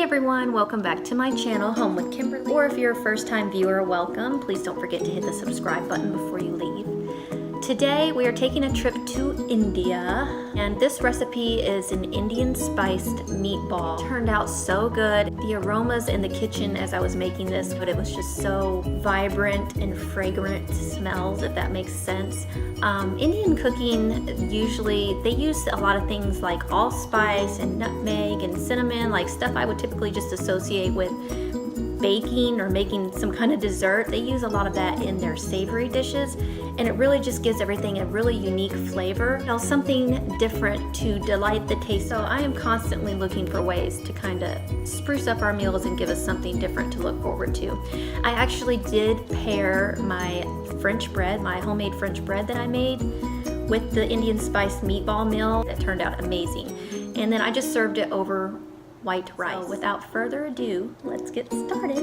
everyone, welcome back to my channel, Home with Kimberly. Or if you're a first-time viewer, welcome. Please don't forget to hit the subscribe button before you leave. Today we are taking a trip to India, and this recipe is an Indian spiced meatball. It turned out so good. The aromas in the kitchen as I was making this, but it was just so vibrant and fragrant smells, if that makes sense. Indian cooking, usually they use a lot of things like allspice and nutmeg and cinnamon, like stuff I would typically just associate with baking or making some kind of dessert. They use a lot of that in their savory dishes, and it really just gives everything a really unique flavor. Something different to delight the taste. So I am constantly looking for ways to kind of spruce up our meals and give us something different to look forward to. I actually did pair my French bread, my homemade French bread that I made, with the Indian spiced meatball meal. That turned out amazing. And then I just served it over white rice. So without further ado, let's get started.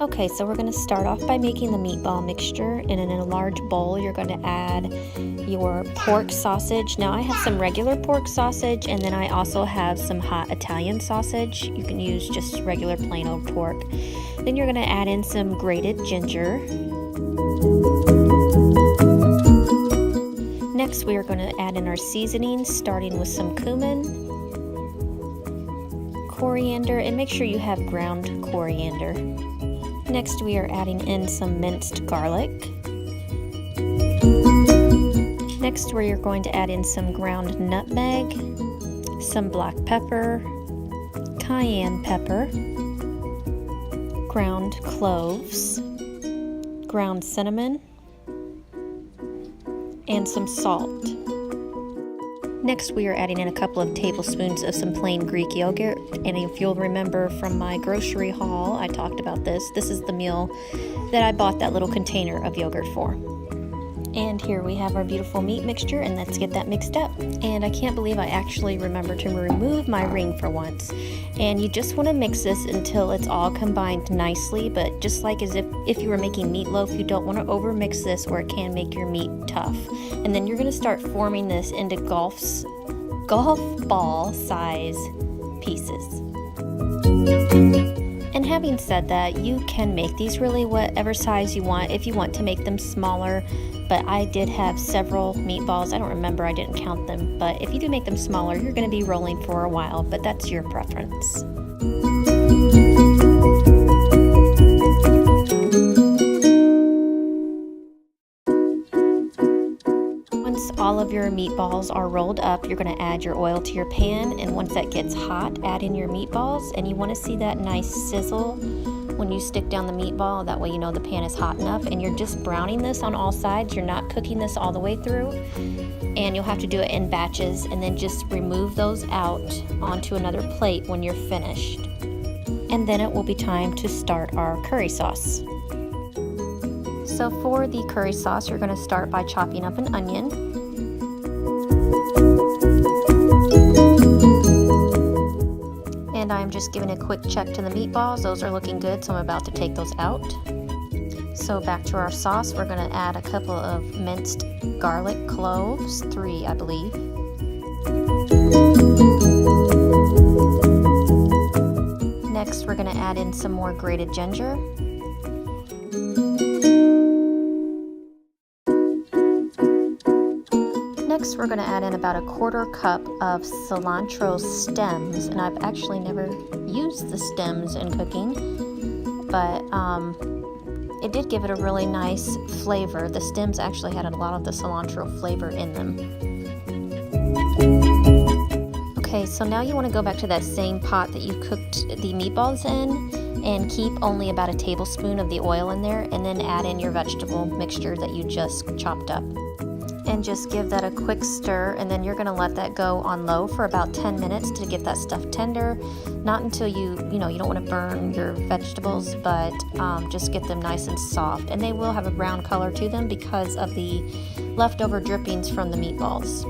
Okay, so we're going to start off by making the meatball mixture, and in a large bowl you're going to add your pork sausage. Now I have some regular pork sausage, and then I also have some hot Italian sausage. You can use just regular plain old pork. Then you're going to add in some grated ginger. Next we are going to add in our seasonings, starting with some cumin, coriander, and make sure you have ground coriander. Next we are adding in some minced garlic. Next we are going to add in some ground nutmeg, some black pepper, cayenne pepper, ground cloves, ground cinnamon, and some salt. Next we are adding in a couple of tablespoons of some plain Greek yogurt, and if you'll remember from my grocery haul, I talked about this. This is the meal that I bought that little container of yogurt for. And here we have our beautiful meat mixture, and let's get that mixed up. And I can't believe I actually remembered to remove my ring for once. And you just want to mix this until it's all combined nicely, but just like as if you were making meatloaf, you don't want to over mix this or it can make your meat tough. And then you're going to start forming this into golf ball size pieces. And having said that, you can make these really whatever size you want if you want to make them smaller, but I did have several meatballs. I don't remember, I didn't count them, but if you do make them smaller, you're going to be rolling for a while, but that's your preference. Once all of your meatballs are rolled up, you're going to add your oil to your pan, and once that gets hot, add in your meatballs, and you want to see that nice sizzle when you stick down the meatball. That way you know the pan is hot enough, and you're just browning this on all sides. You're not cooking this all the way through, and you'll have to do it in batches, and then just remove those out onto another plate when you're finished. And then it will be time to start our curry sauce. So for the curry sauce, you're going to start by chopping up an onion. And I'm just giving a quick check to the meatballs. Those are looking good, so I'm about to take those out. So back to our sauce, we're going to add a couple of minced garlic cloves, 3 I believe. Next we're going to add in some more grated ginger. Next, we're going to add in about a 1/4 cup of cilantro stems, and I've actually never used the stems in cooking, but it did give it a really nice flavor. The stems actually had a lot of the cilantro flavor in them. Okay, so now you want to go back to that same pot that you cooked the meatballs in, and keep only about a tablespoon of the oil in there, and then add in your vegetable mixture that you just chopped up. And just give that a quick stir, and then you're going to let that go on low for about 10 minutes to get that stuff tender. Not until you don't want to burn your vegetables, but just get them nice and soft. And they will have a brown color to them because of the leftover drippings from the meatballs.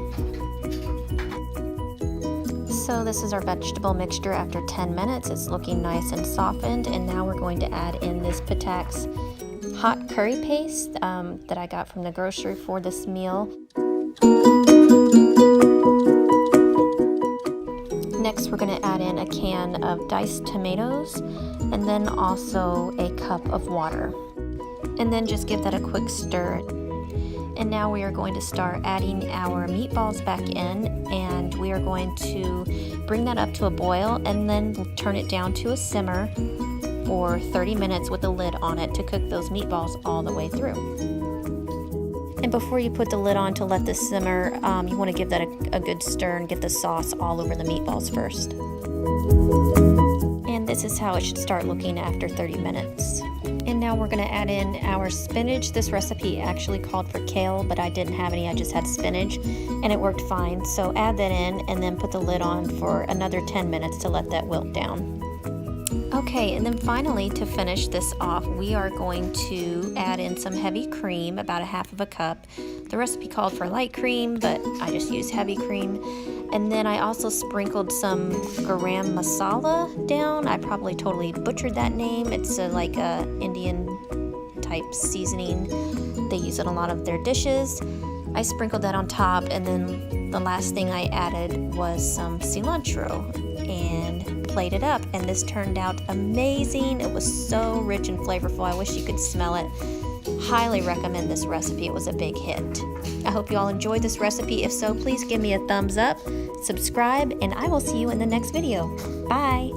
So this is our vegetable mixture after 10 minutes. It's looking nice and softened, and now we're going to add in this Patak's hot curry paste that I got from the grocery for this meal. Next, we're going to add in a can of diced tomatoes and then also a cup of water. And then just give that a quick stir. And now we are going to start adding our meatballs back in, and we are going to bring that up to a boil and then turn it down to a simmer for 30 minutes with the lid on it to cook those meatballs all the way through. And before you put the lid on to let this simmer, you want to give that a good stir and get the sauce all over the meatballs first. And this is how it should start looking after 30 minutes. And now we're going to add in our spinach. This recipe actually called for kale, but I didn't have any. I just had spinach, and it worked fine. So add that in and then put the lid on for another 10 minutes to let that wilt down. Okay, and then finally, to finish this off, we are going to add in some heavy cream, about 1/2 cup. The recipe called for light cream, but I just used heavy cream. And then I also sprinkled some garam masala down. I probably totally butchered that name. It's like a Indian type seasoning. They use it in a lot of their dishes. I sprinkled that on top, and then the last thing I added was some cilantro and plated up, and this turned out amazing. It was so rich and flavorful. I wish you could smell it. Highly recommend this recipe. It was a big hit. I hope you all enjoyed this recipe. If so, please give me a thumbs up, subscribe, and I will see you in the next video. Bye!